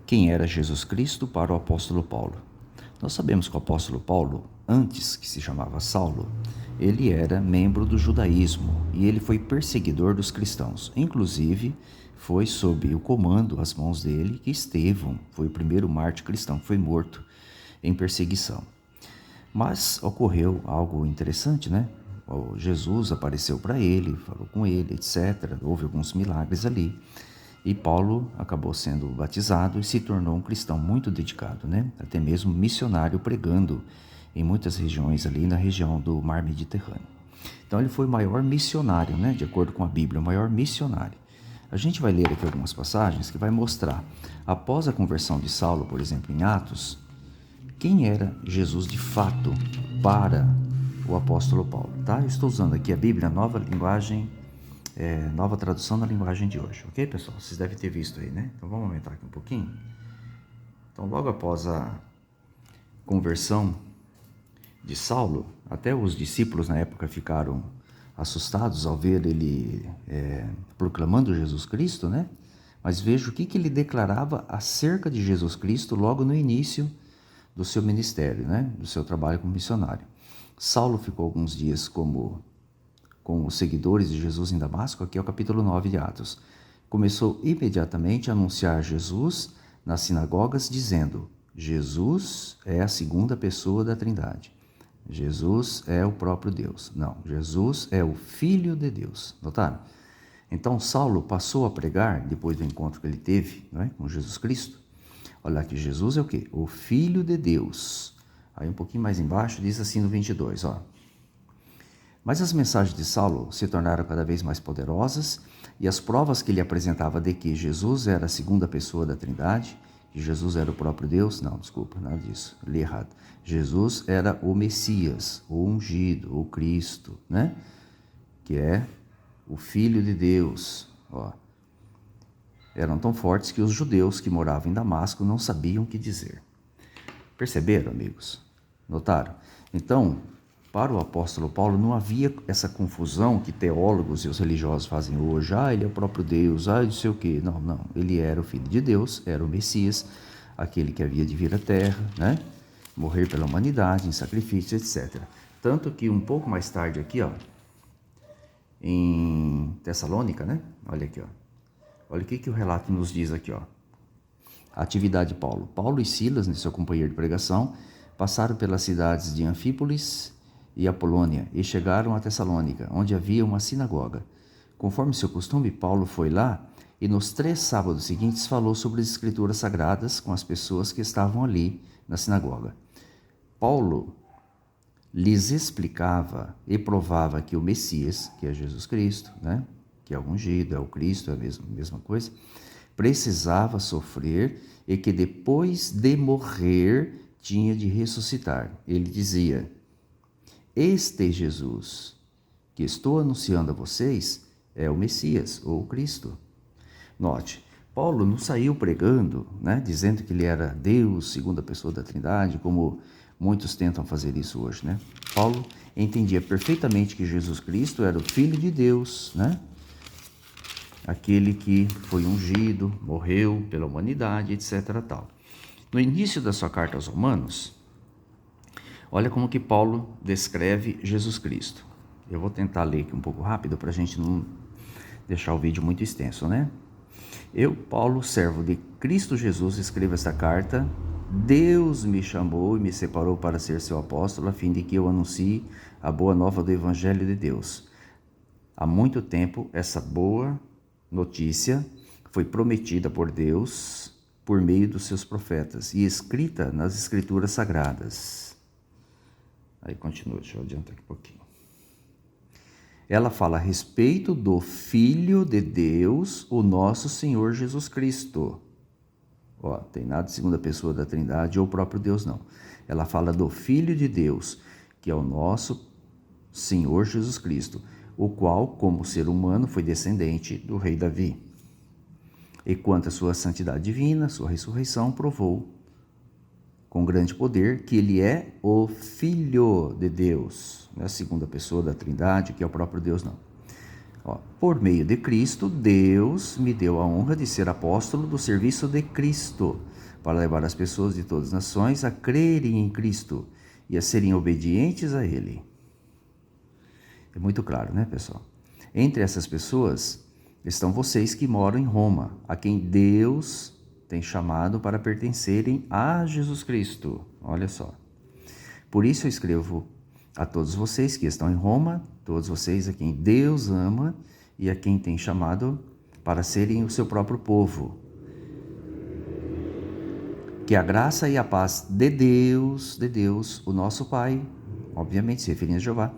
Quem era Jesus Cristo para o apóstolo Paulo? Nós sabemos que o apóstolo Paulo, antes que se chamava Saulo, ele era membro do judaísmo e ele foi perseguidor dos cristãos. Inclusive, foi sob o comando, as mãos dele, que Estevão foi o primeiro mártir cristão que foi morto em perseguição. Mas ocorreu algo interessante, né? Jesus apareceu para ele, falou com ele, etc. Houve alguns milagres ali. E Paulo acabou sendo batizado e se tornou um cristão muito dedicado, né? Até mesmo missionário, pregando em muitas regiões ali na região do Mar Mediterrâneo. Então ele foi o maior missionário, né? De acordo com a Bíblia, o maior missionário. A gente vai ler aqui algumas passagens que vai mostrar, após a conversão de Saulo, por exemplo, em Atos, quem era Jesus de fato para o apóstolo Paulo, tá? Eu estou usando aqui a Bíblia, nova linguagem, nova tradução da linguagem de hoje, ok, pessoal? Vocês devem ter visto aí, né? Então vamos aumentar aqui um pouquinho. Então, logo após a conversão de Saulo, até os discípulos na época ficaram assustados ao ver ele proclamando Jesus Cristo, né? Mas veja o que ele declarava acerca de Jesus Cristo logo no início do seu ministério, né? Do seu trabalho como missionário. Saulo ficou alguns dias com os seguidores de Jesus em Damasco, aqui é o capítulo 9 de Atos. Começou imediatamente a anunciar Jesus nas sinagogas, dizendo: Jesus é a segunda pessoa da Trindade. Jesus é o próprio Deus. Não, Jesus é o Filho de Deus. Notaram? Então Saulo passou a pregar, depois do encontro que ele teve, não é, com Jesus Cristo. Olha aqui, Jesus é o quê? O Filho de Deus. Aí um pouquinho mais embaixo diz assim no 22, ó. Mas as mensagens de Saulo se tornaram cada vez mais poderosas e as provas que ele apresentava de que Jesus era a segunda pessoa da Trindade, que Jesus era o próprio Deus, não, desculpa, nada disso, li errado. Jesus era o Messias, o ungido, o Cristo, né? Que é o Filho de Deus, ó. Eram tão fortes que os judeus que moravam em Damasco não sabiam o que dizer. Perceberam, amigos? Notaram? Então, para o apóstolo Paulo não havia essa confusão que teólogos e os religiosos fazem hoje. Ele é o próprio Deus, não sei o quê. Não, não. Ele era o Filho de Deus, era o Messias, aquele que havia de vir à Terra, né? Morrer pela humanidade, em sacrifício, etc. Tanto que um pouco mais tarde aqui, ó, em Tessalônica, né? Olha aqui, ó. Olha o que o relato nos diz aqui, ó. A atividade de Paulo. Paulo e Silas, seu companheiro de pregação, passaram pelas cidades de Anfípolis e Apolônia e chegaram a Tessalônica, onde havia uma sinagoga. Conforme seu costume, Paulo foi lá e nos 3 sábados seguintes falou sobre as escrituras sagradas com as pessoas que estavam ali na sinagoga. Paulo lhes explicava e provava que o Messias, que é Jesus Cristo, né, que é o ungido, é o Cristo, é a mesma coisa, precisava sofrer e que depois de morrer tinha de ressuscitar. Ele dizia: este Jesus que estou anunciando a vocês é o Messias ou o Cristo. Note, Paulo não saiu pregando, né, dizendo que ele era Deus, segunda pessoa da Trindade, como muitos tentam fazer isso hoje, né? Paulo entendia perfeitamente que Jesus Cristo era o Filho de Deus, né? Aquele que foi ungido, morreu pela humanidade, etc. Tal. No início da sua carta aos Romanos, olha como que Paulo descreve Jesus Cristo. Eu vou tentar ler aqui um pouco rápido para a gente não deixar o vídeo muito extenso, né? Eu, Paulo, servo de Cristo Jesus, escrevo esta carta. Deus me chamou e me separou para ser seu apóstolo, a fim de que eu anuncie a boa nova do Evangelho de Deus. Há muito tempo, essa boa notícia foi prometida por Deus por meio dos seus profetas e escrita nas Escrituras Sagradas. Aí continua, deixa eu adiantar aqui um pouquinho. Ela fala a respeito do Filho de Deus, o nosso Senhor Jesus Cristo. Ó, tem nada de segunda pessoa da Trindade ou o próprio Deus, não. Ela fala do Filho de Deus, que é o nosso Senhor Jesus Cristo, o qual, como ser humano, foi descendente do rei Davi. E quanto à sua santidade divina, sua ressurreição, provou com grande poder que ele é o Filho de Deus, não é a segunda pessoa da Trindade, que é o próprio Deus, não. Ó, por meio de Cristo, Deus me deu a honra de ser apóstolo do serviço de Cristo, para levar as pessoas de todas as nações a crerem em Cristo e a serem obedientes a Ele. É muito claro, né, pessoal? Entre essas pessoas estão vocês que moram em Roma, a quem Deus tem chamado para pertencerem a Jesus Cristo. Olha só. Por isso eu escrevo a todos vocês que estão em Roma, todos vocês a quem Deus ama e a quem tem chamado para serem o seu próprio povo. Que a graça e a paz de Deus, o nosso Pai, obviamente se referindo a Jeová,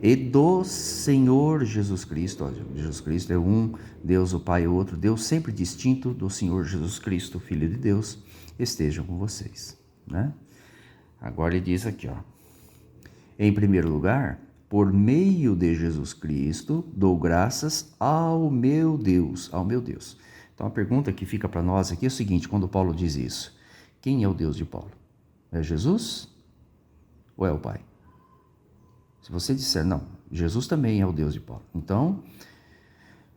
e do Senhor Jesus Cristo, Jesus Cristo é um, Deus o Pai é outro, Deus sempre distinto do Senhor Jesus Cristo, Filho de Deus, estejam com vocês, né? Agora ele diz aqui, ó, em primeiro lugar, por meio de Jesus Cristo, dou graças ao meu Deus, ao meu Deus. Então a pergunta que fica para nós aqui é o seguinte, quando Paulo diz isso, quem é o Deus de Paulo? É Jesus ou é o Pai? Se você disser, não, Jesus também é o Deus de Paulo. Então,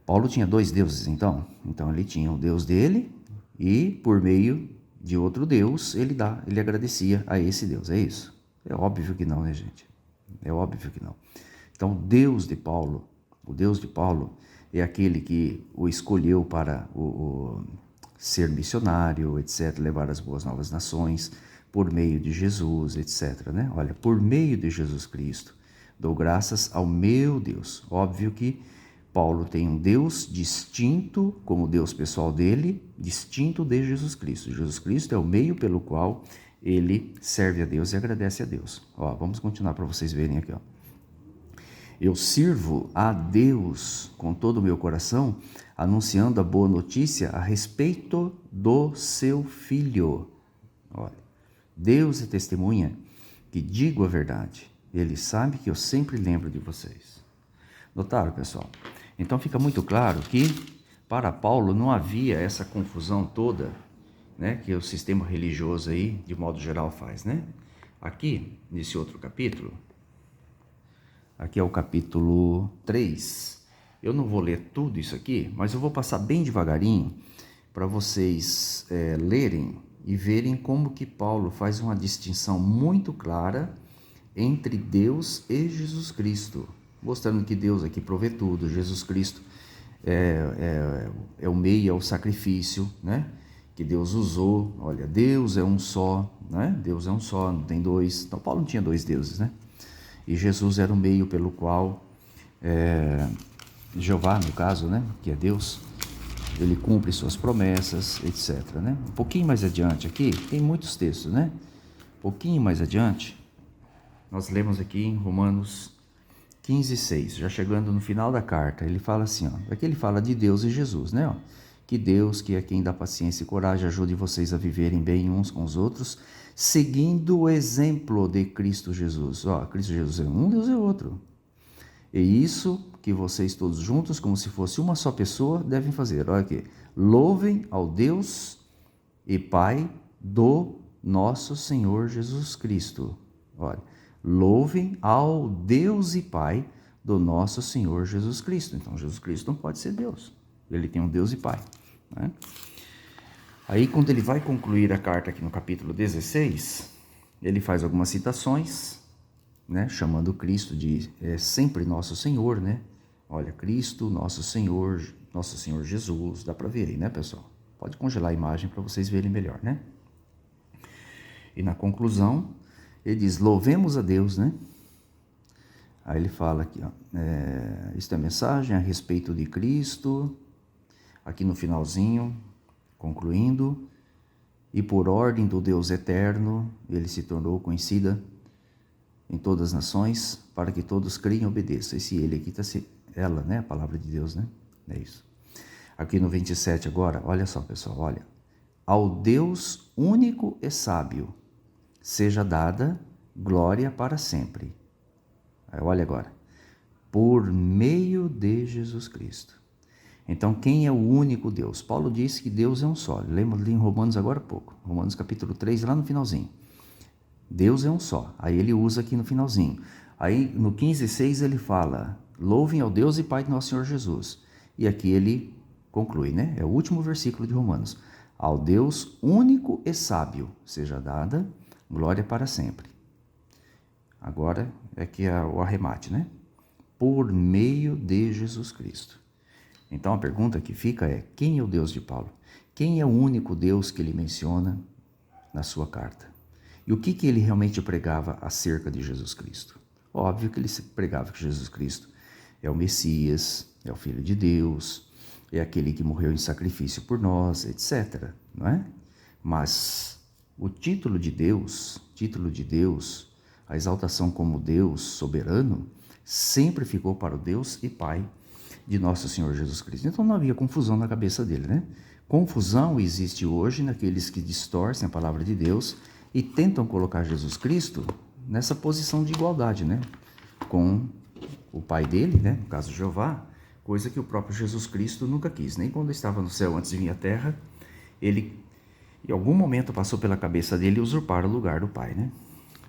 Paulo tinha dois deuses, então ele tinha o Deus dele e por meio de outro Deus, ele agradecia a esse Deus, é isso? É óbvio que não, né, gente? É óbvio que não. Então, o Deus de Paulo é aquele que o escolheu para ser missionário, etc., levar as boas novas nações, por meio de Jesus, etc., né? Olha, por meio de Jesus Cristo, dou graças ao meu Deus. Óbvio que Paulo tem um Deus distinto, como Deus pessoal dele, distinto de Jesus Cristo. Jesus Cristo é o meio pelo qual ele serve a Deus e agradece a Deus. Ó, vamos continuar para vocês verem aqui, ó. Eu sirvo a Deus com todo o meu coração, anunciando a boa notícia a respeito do seu Filho. Olha, Deus é testemunha que digo a verdade. Ele sabe que eu sempre lembro de vocês. Notaram, pessoal? Então fica muito claro que para Paulo não havia essa confusão toda, né, que o sistema religioso aí, de modo geral, faz, né? Aqui, nesse outro capítulo, aqui é o capítulo 3. Eu não vou ler tudo isso aqui, mas eu vou passar bem devagarinho para vocês lerem e verem como que Paulo faz uma distinção muito clara entre Deus e Jesus Cristo, mostrando que Deus aqui provê tudo, Jesus Cristo é o meio, é o sacrifício, né? Que Deus usou. Olha, Deus é um só, né? Deus é um só, não tem dois. Então Paulo não tinha dois deuses, né? E Jesus era o meio pelo qual Jeová, no caso, né, que é Deus, ele cumpre suas promessas, etc., né? Um pouquinho mais adiante aqui, tem muitos textos, né? Um pouquinho mais adiante, nós lemos aqui em Romanos 15:6, já chegando no final da carta, ele fala assim, ó, aqui ele fala de Deus e Jesus, né? Ó, que Deus, que é quem dá paciência e coragem, ajude vocês a viverem bem uns com os outros, seguindo o exemplo de Cristo Jesus. Ó, Cristo Jesus é um, Deus é outro. E isso que vocês todos juntos, como se fosse uma só pessoa, devem fazer. Olha aqui, louvem ao Deus e Pai do nosso Senhor Jesus Cristo. Olha, louvem ao Deus e Pai do nosso Senhor Jesus Cristo. Então, Jesus Cristo não pode ser Deus. Ele tem um Deus e Pai, né? Aí, quando ele vai concluir a carta aqui no capítulo 16, ele faz algumas citações, né, chamando Cristo de sempre nosso Senhor, né? Olha, Cristo, nosso Senhor Jesus, dá para ver aí, né, pessoal? Pode congelar a imagem para vocês verem melhor, né? E na conclusão, ele diz, louvemos a Deus, né? Aí ele fala aqui, ó, isto é a mensagem a respeito de Cristo, aqui no finalzinho, concluindo, e por ordem do Deus eterno, ele se tornou conhecida em todas as nações, para que todos creiam e obedeçam. Esse ele aqui está ela, né? A palavra de Deus, né? É isso. Aqui no 27 agora, olha só, pessoal, olha. Ao Deus único e sábio, seja dada glória para sempre. Olha agora. Por meio de Jesus Cristo. Então, quem é o único Deus? Paulo disse que Deus é um só. Lembra ali em Romanos agora há pouco. Romanos capítulo 3, lá no finalzinho. Deus é um só. Aí ele usa aqui no finalzinho. Aí no 15:6 ele fala, Louvem ao Deus e Pai de nosso Senhor Jesus. E aqui ele conclui, né? É o último versículo de Romanos. Ao Deus único e sábio seja dada glória para sempre. Agora é que é o arremate, né? Por meio de Jesus Cristo. Então a pergunta que fica é: quem é o Deus de Paulo? Quem é o único Deus que ele menciona na sua carta? E o que ele realmente pregava acerca de Jesus Cristo? Óbvio que ele pregava que Jesus Cristo é o Messias, é o Filho de Deus, é aquele que morreu em sacrifício por nós, etc. Não é? Mas o título de Deus, a exaltação como Deus soberano, sempre ficou para o Deus e Pai de nosso Senhor Jesus Cristo. Então não havia confusão na cabeça dele, né? Confusão existe hoje naqueles que distorcem a palavra de Deus e tentam colocar Jesus Cristo nessa posição de igualdade, né? Com o Pai dele, né? No caso Jeová, coisa que o próprio Jesus Cristo nunca quis. Nem quando estava no céu antes de vir à terra, ele em algum momento passou pela cabeça dele usurpar o lugar do Pai, né?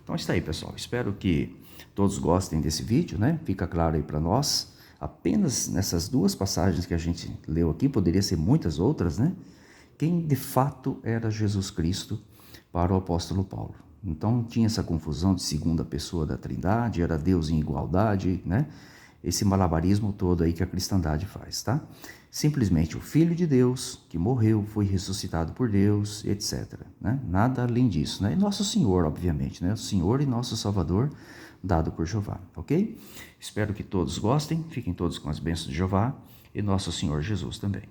Então está aí, pessoal. Espero que todos gostem desse vídeo, né? Fica claro aí para nós. Apenas nessas duas passagens que a gente leu aqui, poderia ser muitas outras, né? Quem de fato era Jesus Cristo para o apóstolo Paulo. Então tinha essa confusão de segunda pessoa da Trindade, era Deus em igualdade, né? Esse malabarismo todo aí que a cristandade faz, tá? Simplesmente o Filho de Deus, que morreu, foi ressuscitado por Deus, etc. Né? Nada além disso, né? E nosso Senhor, obviamente, né? O Senhor e nosso Salvador, dado por Jeová, ok? Espero que todos gostem, fiquem todos com as bênçãos de Jeová e nosso Senhor Jesus também.